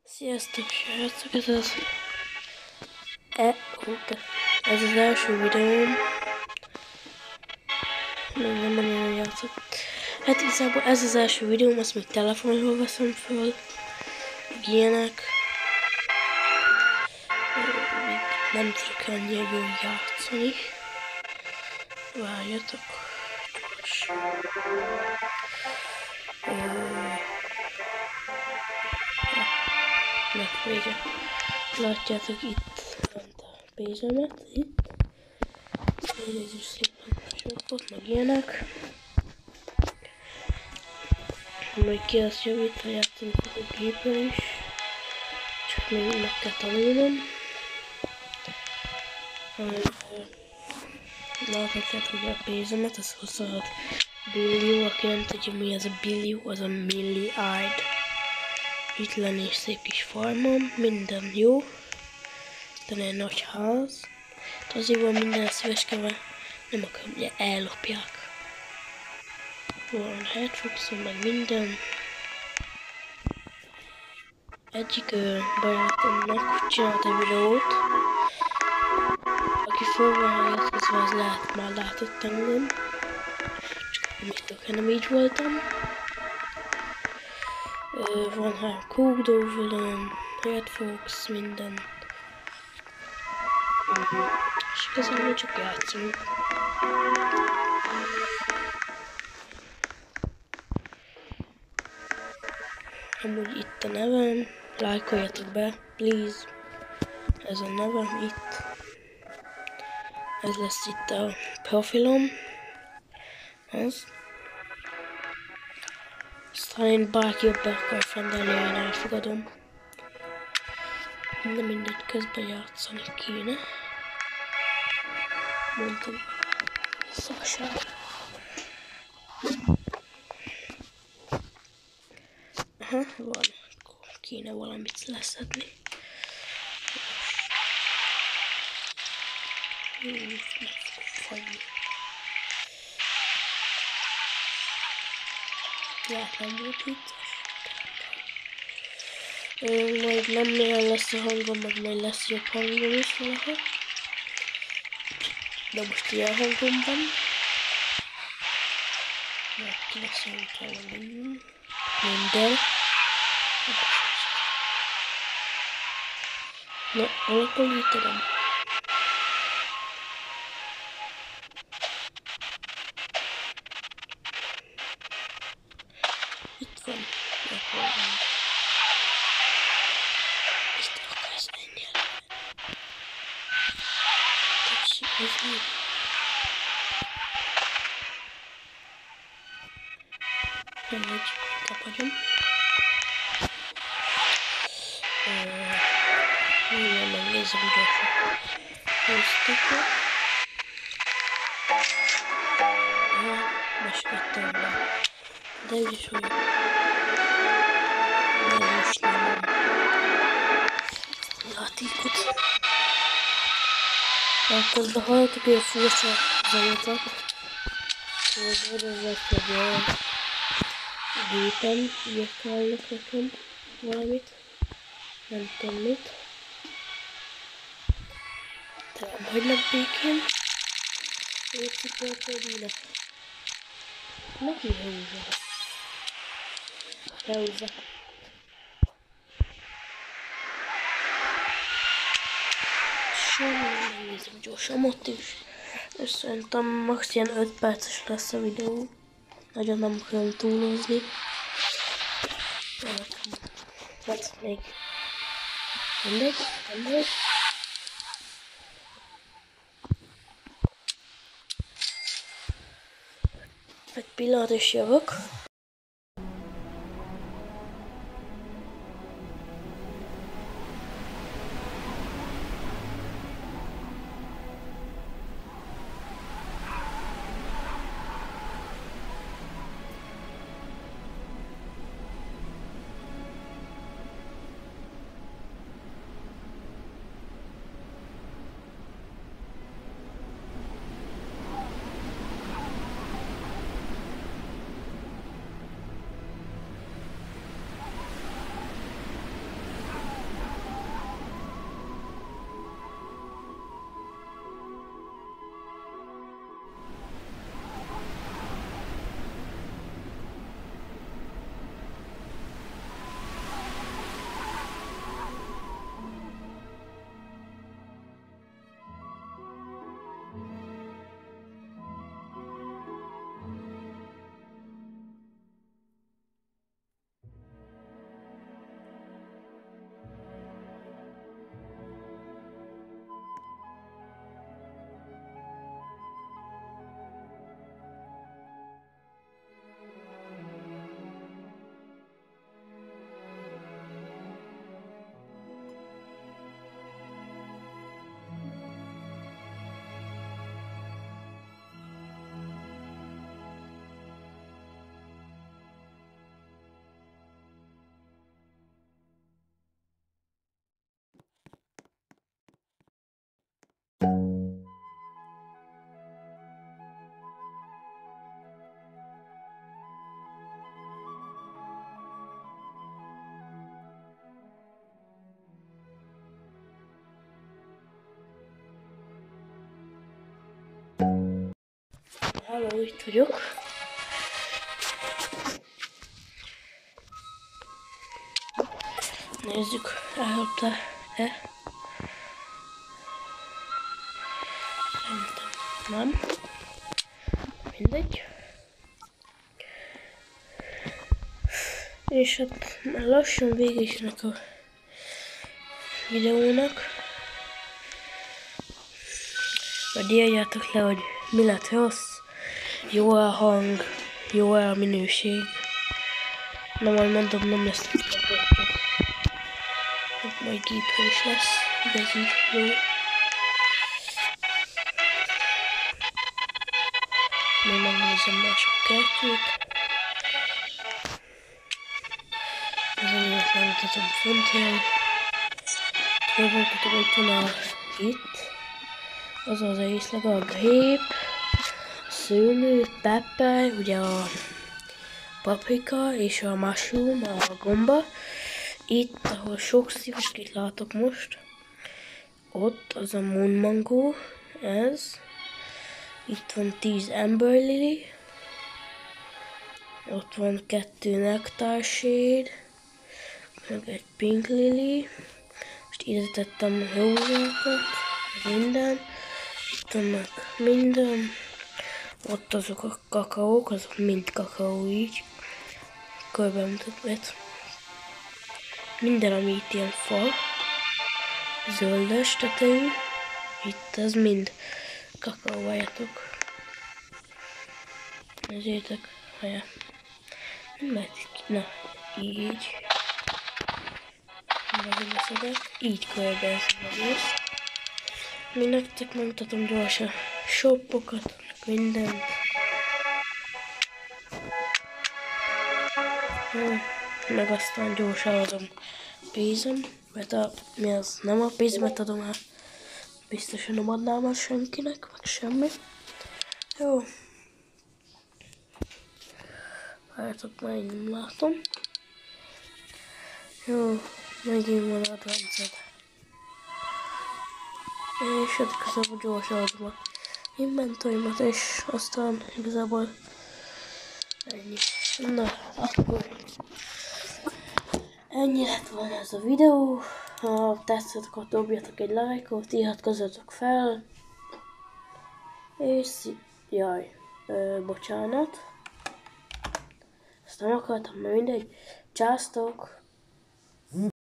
Sziasztok, srácok! Ez az első videóm. Nem nagyon játszott. Hát igazából ez az első videóm, azt még telefonról veszem föl. Ilyenek. Nem tudok annyira jól játszani. Várjatok. Na, vége. Látjátok itt a pénzemet, itt. Nézzük szépen a sorot, meg ilyenek. Majd ki azt javítva játszani fogok gépen is. Csak még meg kell tanulnom. Láthatjátok hogy a pénzemet, az 26 billió, aki nem tudja mi az a billió, az a milliárd. Itt lenne egy szép kis farmom, minden jó. De egy nagy ház. De azért van minden szíveskedve, nem akarom, ugye ellopják. Van headfoxom, meg minden. Egyik barátomnak csinált egy videót. Aki föl van iratkozva, az lehet már látott engem. Csak mit tudok, nem így voltam. Van 3 kókdóvölöm, headfox, minden. És igazából csak játszunk. Amúgy itt a nevem, lájkoljatok be, please. Ez a nevem itt. Ez lesz itt a profilom. Ez. Aztán én bárki jobb akar fendelni, én elfogadom. De mindegy, közben játszani kéne. Mondtam, szakság. Aha, van. Kéne valamit leszedni. Meg fogok fagyni. Lehet nem volt vicces. Majd nem milyen lesz a hangom, meg majd lesz jobb hangom is valahogy. De most ilyen hangom van. Meg kiveszem utána minden. Na, alapból így tudom. Itt van. Itt akarsz ennyi eleve. Tessék, ez mi? Nem egy kapagyom. Mindjárt megnézem gyorsan. Húztatok. Besköttem be. De úgyis hogy nem most nem játékot. Közben hallottuk egy furcsa zenetet. Ez lesz egy olyan gépen, írkálnak nekem valamit. Nem tudom mit. Talán hagynak békén. Létszipolkodina. Neki húzza. Lehúzza. Semmi nem nézem gyorsan ott is. És szerintem max ilyen 5 perces lesz a videó. Nagyon nem akarom túlozni. Hát még mindegy. Egy pillanat és jövök. Halló, itt vagyok. Nézzük, elhagyta-e? Szerintem nem. Mindegy. És hát már lassan vége is ennek a videónak. Majd írjátok le, hogy mi lett rossz. Jó a hang, jó a minőség. Na majd mondom, nem lesz többet. Majd gameplay is lesz. Igazi jó. Még megnézem mások kertjét. Ezért megmutatom föntről. Megmutatom, hogy van itt. Az az észleg a grép, a szőlő, pepper, ugye a paprika és a mushroom, a gomba. Itt, ahol sok szíveskét látok most, ott az a moon mango, ez. Itt van 10 amber lily. Ott van 2 nectar shade, meg egy pink lily. Most ide tettem rózsákat, minden. Itt vannak minden. Ott azok a kakaók, azok mind kakaó így. Körben mutatvet. Minden, ami itt ilyen fa. Zöldes tetejű. Itt az mind kakaó vajatok. Nézzétek, haja. Nem lehet itt, na, így. Megint leszedek. Így körben ez az egész. Mi nektek megmutatom gyorsan shopokat, mindent. Meg aztán gyorsan adom pénzem, mert mi az nem a pénzemet adom el. Biztosan nem adnám el senkinek, meg semmi. Jó. Várjátok, már én nem látom. Jó, megint van advanced. És hát igazából gyorsan adom a inventorimat, és aztán igazából ennyi. Na, akkor ennyi lett volna ez a videó. Ha tetszett, akkor dobjatok egy lájkot, iratkozzatok fel. És jaj, bocsánat. Ezt nem akartam, mert mindegy. Császtok!